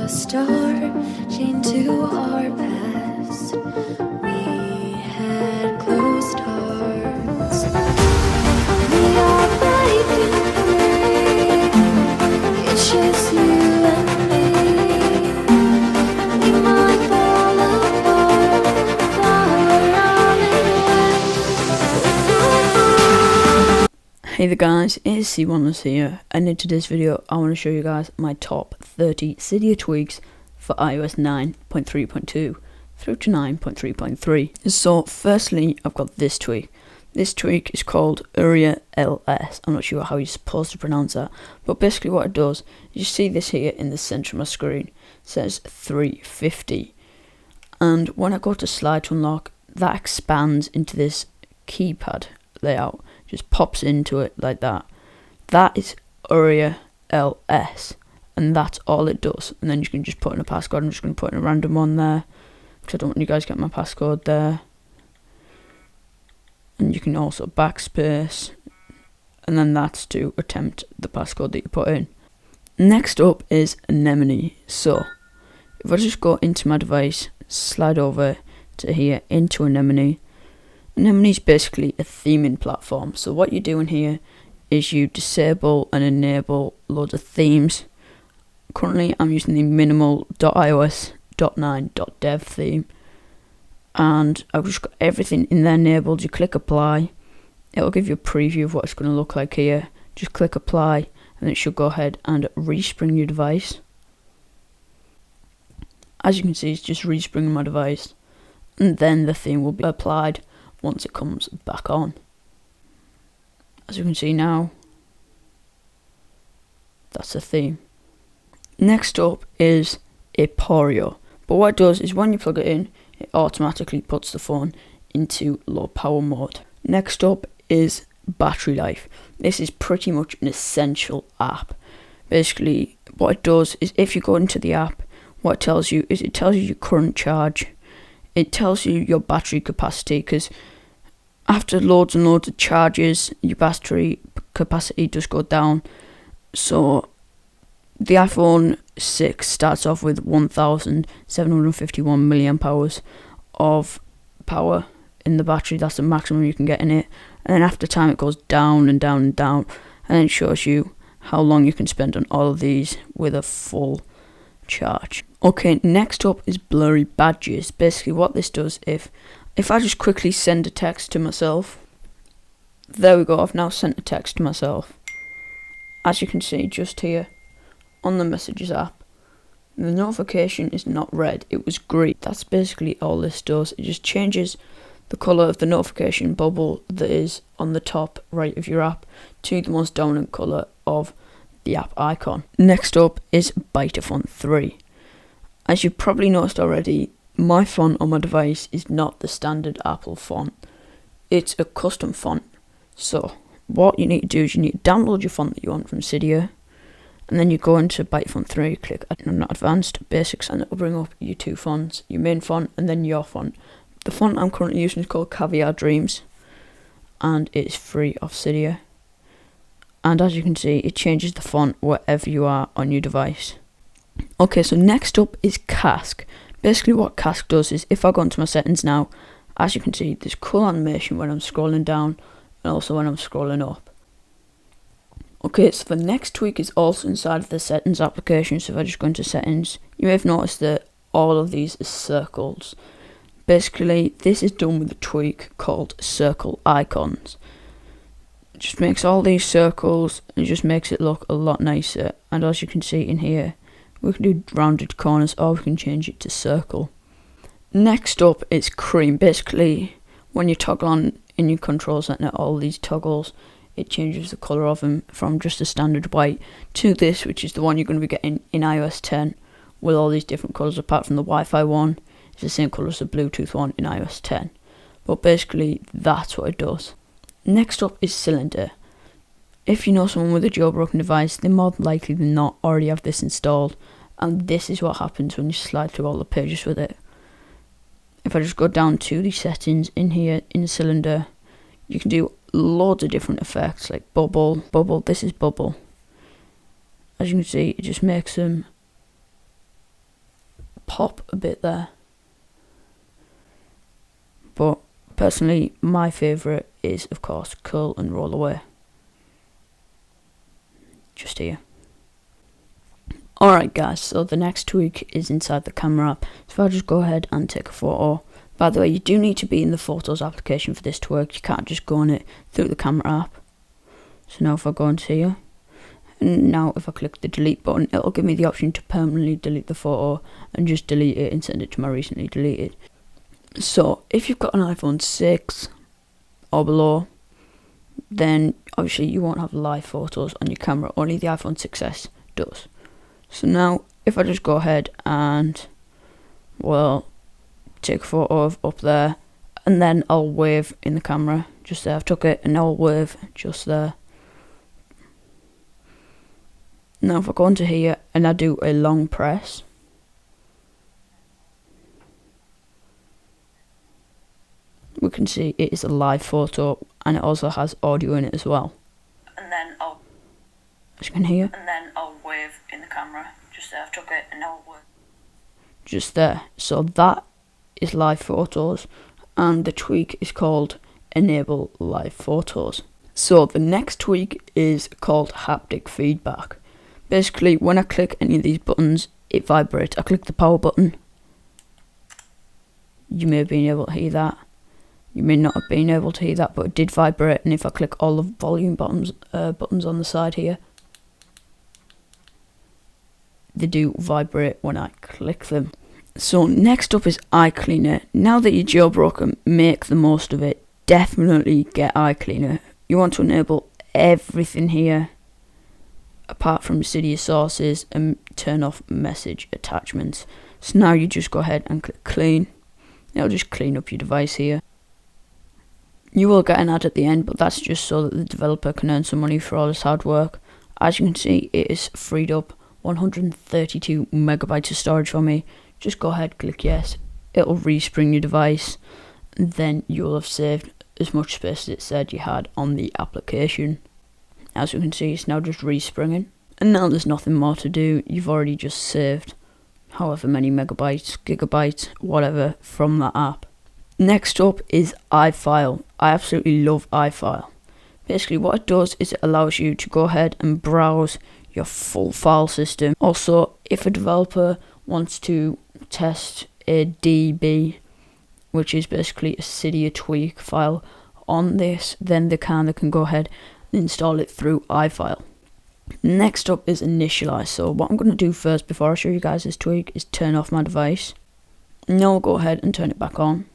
a star chained to our past. We had closed hearts. We are breaking free. It's just you and me. We might fall apart, but we're all in one. Hey there guys, it's CWanless here, and in today's video I want to show you guys my top 30 Cydia tweaks for iOS 9.3.2 through to 9.3.3. So firstly, I've got this tweak. This tweak is called AreaLS. I'm not sure how you're supposed to pronounce that, but basically what it does, you see this here in the center of my screen, it says 350, and when I go to slide to unlock, that expands into this keypad layout. Just pops into it like that. That is AreaLS, and that's all it does. And then you can just put in a passcode. I'm just going to put in a random one there, because I don't want you guys to get my passcode there. And you can also backspace, and then that's to attempt the passcode that you put in. Next up is Anemone. So if I just go into my device, slide over to here into Anemone. Anemone is basically a theming platform. So what you do in here is you disable and enable loads of themes. Currently I'm using the minimal.ios.9.dev theme, and I've just got everything in there enabled. You click apply, it'll give you a preview of what it's going to look like here. Just click apply and it should go ahead and respring your device. As you can see, it's just respringing my device, and then the theme will be applied once it comes back on. As you can see now, that's the theme. Next up is Aporeo. But what it does is when you plug it in, it automatically puts the phone into low power mode. Next up is battery life. This is pretty much an essential app. Basically what it does is, if you go into the app, what it tells you is, it tells you your current charge. It tells you your battery capacity, because after loads and loads of charges, your battery capacity does go down. So the iPhone 6 starts off with 1,751 milliamp hours of power in the battery. That's the maximum you can get in it. And then after time it goes down and down and down, and then it shows you how long you can spend on all of these with a full charge. Okay, next up is blurry badges. Basically what this does, if I just quickly send a text to myself, there we go, I've now sent a text to myself. As you can see just here on the messages app, the notification is not red, it was green. That's basically all this does. It just changes the colour of the notification bubble that is on the top right of your app to the most dominant colour of the app icon. Next up is Font 3. As you've probably noticed already, my font on my device is not the standard Apple font. It's a custom font. So what you need to do is you need to download your font that you want from Cydia, and then you go into Font 3, click Not Advanced, Basics, and it will bring up your two fonts, your main font and then your font. The font I'm currently using is called Caviar Dreams, and it's free off Cydia. And as you can see, it changes the font wherever you are on your device. Okay, so next up is Cask. Basically what Cask does is, if I go into my settings now, as you can see, there's cool animation when I'm scrolling down and also when I'm scrolling up. Okay, so the next tweak is also inside of the settings application. So if I just go into settings, you may have noticed that all of these are circles. Basically this is done with a tweak called circle icons. It just makes all these circles and it just makes it look a lot nicer. And as you can see in here, we can do rounded corners, or we can change it to circle. Next up is Cream. Basically when you toggle on in your control center all these toggles, it changes the colour of them from just a standard white to this, which is the one you're going to be getting in iOS 10 with all these different colours, apart from the Wi-Fi one. It's the same colour as the Bluetooth one in iOS 10. But basically that's what it does. Next up is Cylinder. If you know someone with a jailbroken device, they more likely than not already have this installed, and this is what happens when you slide through all the pages with it. If I just go down to the settings in here in Cylinder, you can do loads of different effects like bubble. This is bubble. As you can see, it just makes them pop a bit there. But personally, my favourite is, of course, curl and roll away. Just here. Alright guys, so the next tweak is inside the camera app. So if I just go ahead and take a photo. By the way, you do need to be in the Photos application for this to work. You can't just go on it through the camera app. So now if I go into here, and now if I click the delete button, it'll give me the option to permanently delete the photo and just delete it and send it to my recently deleted. So if you've got an iPhone 6 or below, then obviously you won't have live photos on your camera, only the iPhone 6s does. So now if I just go ahead and, well, take a photo of up there, and then I'll wave in the camera, just there, I've took it, and I'll wave just there. Now if I go into here and I do a long press, we can see it is a live photo, and it also has audio in it as well. And then I'll, as you can hear, and then I'll wave in the camera, just there, I've took it, and I'll wave. Just there. So that is live photos, and the tweak is called Enable Live Photos. So the next tweak is called HapticFeedback. Basically, when I click any of these buttons, it vibrates. I click the power button. You may have been able to hear that. You may not have been able to hear that, but it did vibrate. And if I click all the volume buttons on the side here, they do vibrate when I click them. So next up is iCleaner. Now that you're jailbroken, make the most of it. Definitely get iCleaner. You want to enable everything here, apart from Cydia sources, and turn off message attachments. So now you just go ahead and click clean. It'll just clean up your device here. You will get an ad at the end, but that's just so that the developer can earn some money for all his hard work. As you can see, it is freed up 132 megabytes of storage for me. Just go ahead, click yes. It'll respring your device, and then you'll have saved as much space as it said you had on the application. As you can see, it's now just respringing, and now there's nothing more to do. You've already just saved however many megabytes, gigabytes, whatever from that app. Next up is iFile. I absolutely love iFile. Basically what it does is it allows you to go ahead and browse your full file system. Also, if a developer wants to test a DB, which is basically a Cydia tweak file on this, then they can go ahead and install it through iFile. Next up is Initialize. So what I'm going to do first before I show you guys this tweak is turn off my device. Now I'll go ahead and turn it back on.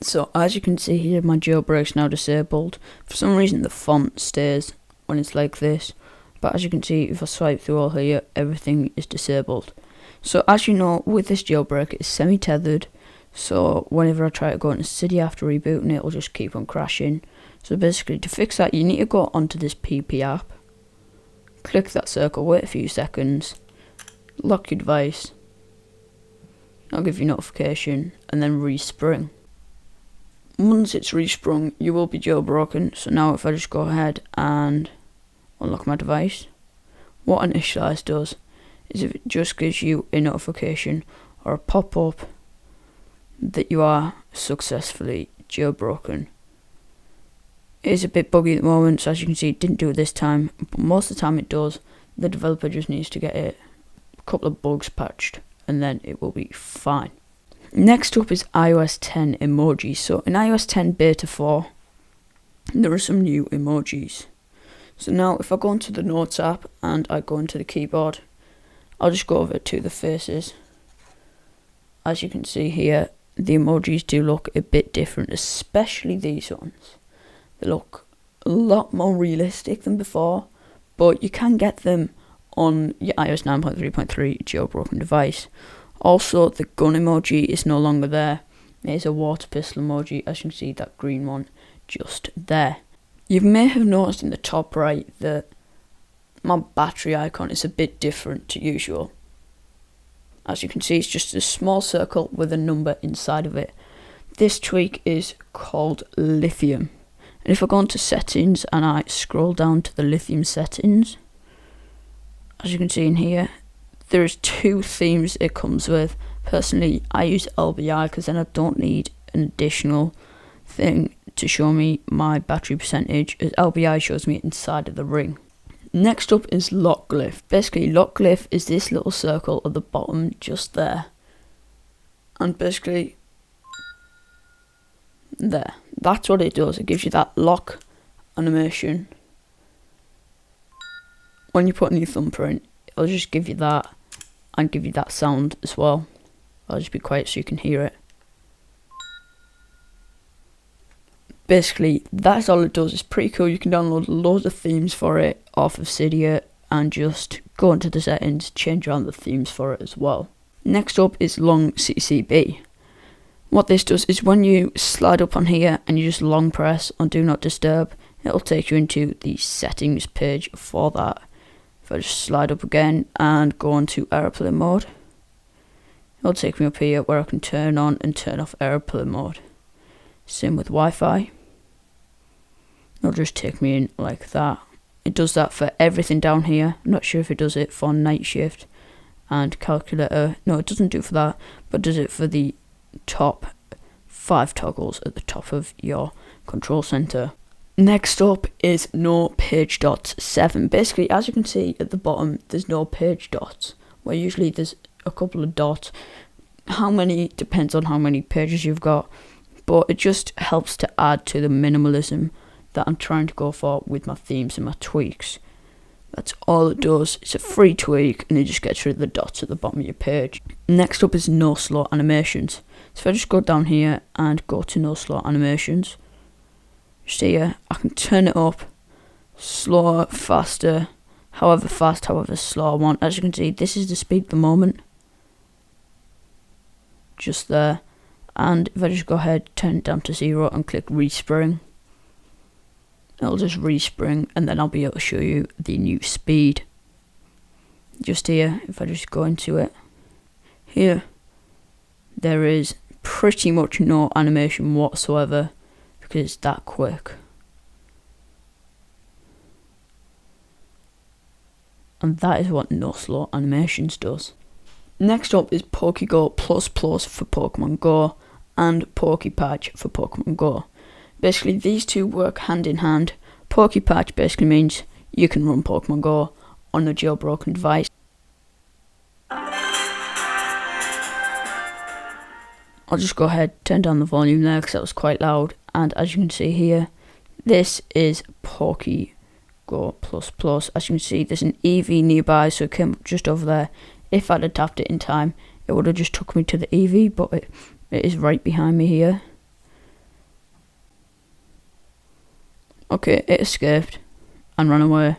So as you can see here, my jailbreak's now disabled. For some reason the font stays when it's like this, but as you can see, if I swipe through all here, everything is disabled. So as you know, with this jailbreak, it's semi-tethered, so whenever I try to go into Cydia after rebooting it, it'll just keep on crashing. So basically, to fix that, you need to go onto this PP app, click that circle, wait a few seconds, lock your device, I'll give you notification, and then respring. Once it's resprung, you will be jailbroken. So now if I just go ahead and unlock my device, what Initialize does is if it just gives you a notification or a pop-up that you are successfully jailbroken. It is a bit buggy at the moment, so as you can see, it didn't do it this time, but most of the time it does. The developer just needs to get a couple of bugs patched, and then it will be fine. Next up is iOS 10 emojis. So in iOS 10 beta 4, there are some new emojis. So now if I go into the Notes app and I go into the keyboard, I'll just go over to the faces. As you can see here, the emojis do look a bit different, especially these ones. They look a lot more realistic than before, but you can get them on your iOS 9.3.3 jailbroken device. Also, the gun emoji is no longer there. There's a water pistol emoji, as you can see, that green one just there. You may have noticed in the top right that my battery icon is a bit different to usual. As you can see, it's just a small circle with a number inside of it. This tweak is called Lithium. And if I go into settings and I scroll down to the Lithium settings, as you can see in here, there's 2 themes it comes with. Personally, I use LBI because then I don't need an additional thing to show me my battery percentage, as LBI shows me inside of the ring. Next up is Lockglyph. Basically, Lockglyph is this little circle at the bottom just there. And basically, there. That's what it does. It gives you that lock animation. When you put in your thumbprint, it'll just give you that and give you that sound as well. I'll just be quiet so you can hear it. Basically, that's all it does. It's pretty cool. You can download loads of themes for it off of Cydia and just go into the settings, change around the themes for it as well. Next up is LongCCB. What this does is when you slide up on here and you just long press on Do Not Disturb, it'll take you into the settings page for that. If I just slide up again and go on to airplane mode, it'll take me up here where I can turn on and turn off airplane mode. Same with Wi-Fi. It'll just take me in like that. It does that for everything down here. I'm not sure if it does it for night shift and calculator. No, it doesn't do it for that, but does it for the top 5 toggles at the top of your control center. Next up is no page dots 7. Basically, as you can see at the bottom, there's no page dots, where usually there's a couple of dots. How many depends on how many pages you've got, but it just helps to add to the minimalism that I'm trying to go for with my themes and my tweaks. That's all it does. It's a free tweak and it just gets rid of the dots at the bottom of your page. Next up is no slow animations. So if I just go down here and go to no slow animations, just here I can turn it up, slower, faster, however fast, however slow I want. As you can see, this is the speed at the moment, just there. And if I just go ahead, turn it down to 0 and click respring, it'll just respring and then I'll be able to show you the new speed. Just here, if I just go into it, here, there is pretty much no animation whatsoever because it's that quick. And that is what no slow animations does. Next up is PokeGo++ for Pokemon Go and PokePatch for Pokemon Go. Basically, these two work hand in hand. PokePatch basically means you can run Pokemon Go on a jailbroken device. I'll just go ahead, turn down the volume there because that was quite loud. And as you can see here, this is PokeGo++. As you can see, there's an EV nearby, so it came up just over there. If I'd have tapped it in time, it would have just took me to the EV, but it is right behind me here. Okay, it escaped and ran away.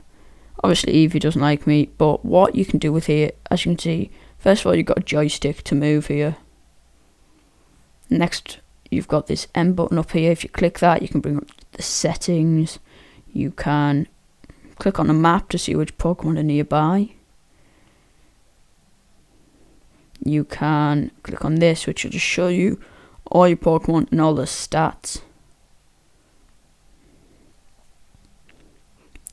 Obviously Eevee doesn't like me, but what you can do with here, as you can see, first of all you've got a joystick to move here. Next you've got this M button up here. If you click that, you can bring up the settings. You can click on a map to see which Pokemon are nearby. You can click on this, which will just show you all your Pokemon and all the stats.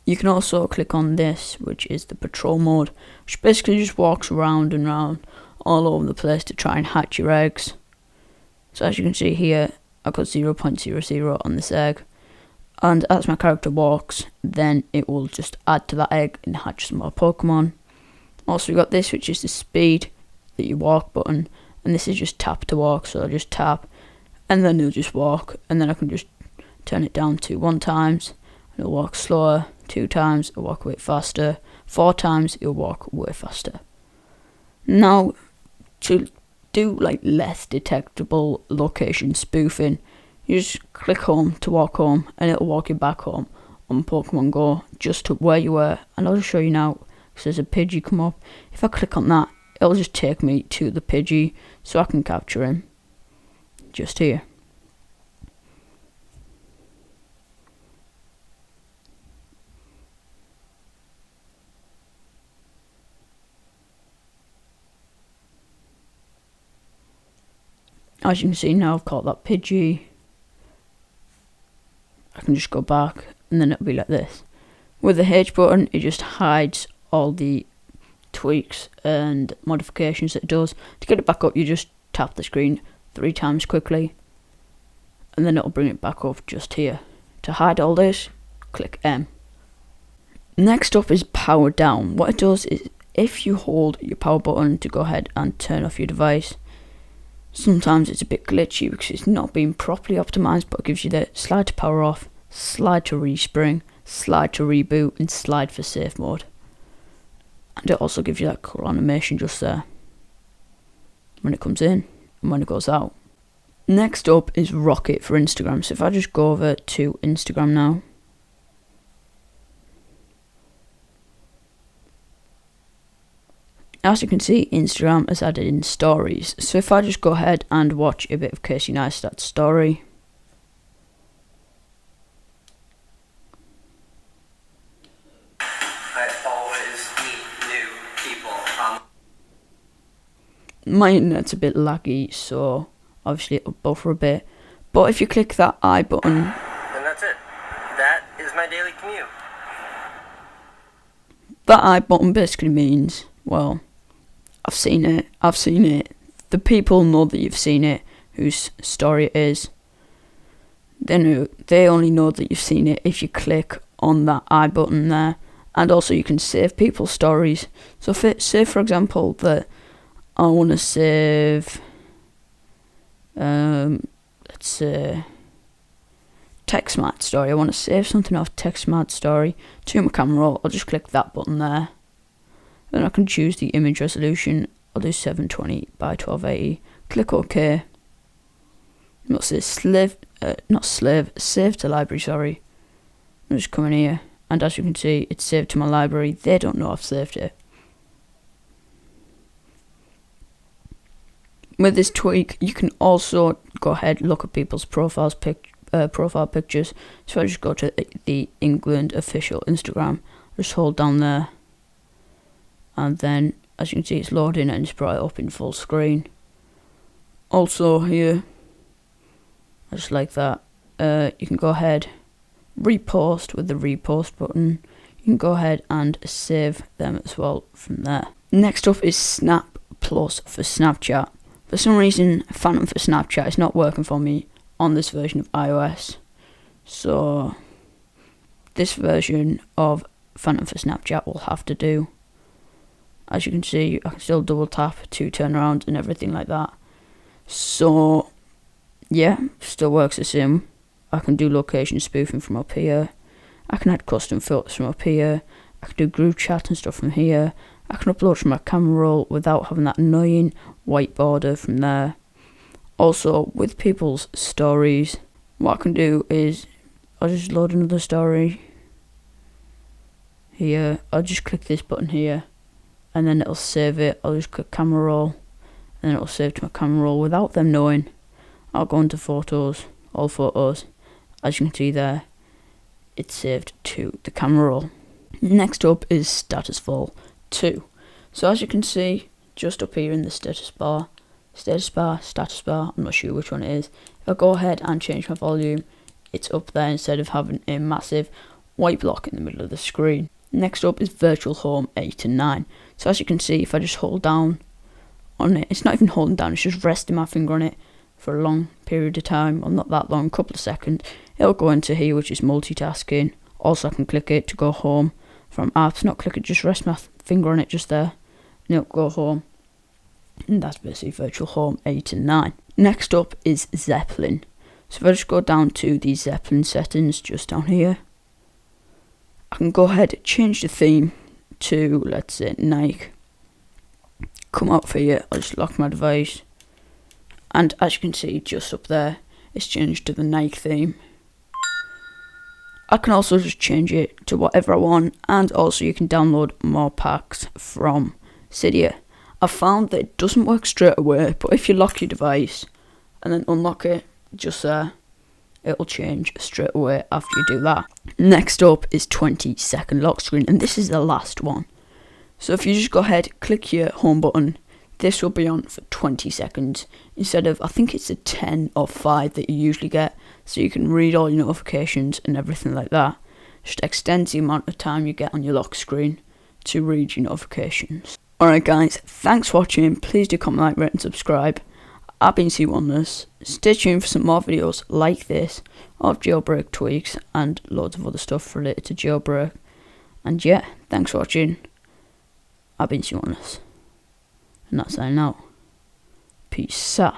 You can also click on this, which is the patrol mode, which basically just walks around and around all over the place to try and hatch your eggs. So as you can see here, I've got 0.00 on this egg, and as my character walks, then it will just add to that egg and hatch some more Pokemon. Also we got this, which is the speed that you walk button, and this is just tap to walk, so I'll just tap and then it'll just walk, and then I can just turn it down to 1 times and it'll walk slower, 2 times it'll walk a bit faster, 4 times it'll walk way faster. Now to do like less detectable location spoofing, you just click home to walk home and it'll walk you back home on Pokemon Go just to where you were. And I'll just show you now, because there's a Pidgey come up. If I click on that, it'll just take me to the Pidgey so I can capture him just here. As you can see now, I've caught that Pidgey. I can just go back and then it'll be like this. With the H button, it just hides all the tweaks and modifications that it does. To get it back up, you just tap the screen 3 times quickly, and then it'll bring it back up just here. To hide all this, click M. Next up is PoweredDown. What it does is, if you hold your power button to go ahead and turn off your device, sometimes it's a bit glitchy because it's not being properly optimized, but it gives you the slide to power off, slide to respring, slide to reboot, and slide for safe mode. And it also gives you that cool animation just there when it comes in and when it goes out. Next up is Rocket for Instagram. So if I just go over to Instagram now, as you can see, Instagram has added in stories. So if I just go ahead and watch a bit of Casey Neistat's story, I always meet new people. My internet's a bit laggy, so obviously it'll buffer a bit. But if you click that I button, And that's it. That is my daily commute. that I button basically means, well, I've seen it. The people know that you've seen it, whose story it is. They only know that you've seen it if you click on that I button there. And also you can save people's stories. So say for example that I want to save, let's say, TechSmart story. I want to save something off TechSmart story to my camera roll. I'll just click that button there. Then I can choose the image resolution. I'll do 720 by 1280. Click OK. It'll say save to library, sorry. I'll just come in here, and as you can see, it's saved to my library. They don't know I've saved it. With this tweak, you can also go ahead and look at people's profile pictures. So I just go to the England official Instagram, just hold down there, and then as you can see, it's loading and it's brought it up in full screen. Also here, just like that, you can go ahead, repost with the repost button. You can go ahead and save them as well from there. Next up is Snap Plus for Snapchat. For some reason, Phantom for Snapchat is not working for me on this version of iOS. So this version of Phantom for Snapchat will have to do. As you can see, I can still double tap to turn around and everything like that. So yeah, still works the same. I can do location spoofing from up here. I can add custom filters from up here. I can do group chat and stuff from here. I can upload from my camera roll without having that annoying white border from there. Also, with people's stories, what I can do is I'll just load another story here. I'll just click this button here, and then it'll save it. I'll just click camera roll, and then it'll save to my camera roll without them knowing. I'll go into photos, all photos. As you can see there, it's saved to the camera roll. Next up is StatusForTwo. So as you can see, just up here in the status bar, I'm not sure which one it is. If I go ahead and change my volume, it's up there instead of having a massive white block in the middle of the screen. Next up is Virtual Home 8 and 9. So as you can see, if I just hold down on it, it's not even holding down, it's just resting my finger on it for a long period of time, well not that long, a couple of seconds, it'll go into here, which is multitasking. Also I can click it to go home from apps, not click it, just rest my finger on it just there, and it'll go home. And that's basically Virtual Home 8 and 9. Next up is Zeppelin. So if I just go down to the Zeppelin settings, just down here, I can go ahead and change the theme to, let's say, Nike. Come up here, I'll just lock my device, and as you can see just up there, it's changed to the Nike theme. I can also just change it to whatever I want, and also you can download more packs from Cydia. I found that it doesn't work straight away, but if you lock your device and then unlock it just there, it'll change straight away after you do that. Next up is 20-second-lockscreen, and this is the last one. So if you just go ahead, click your home button, this will be on for 20 seconds instead of, I think it's a 10 or 5 that you usually get, so you can read all your notifications and everything like that. Just extends the amount of time you get on your lock screen to read your notifications. Alright guys, thanks for watching. Please do comment, like, rate and subscribe. I've been CWanless. Stay tuned for some more videos like this of jailbreak tweaks and loads of other stuff related to jailbreak. And yeah, thanks for watching. I've been CWanless. And that's signing out. Peace out.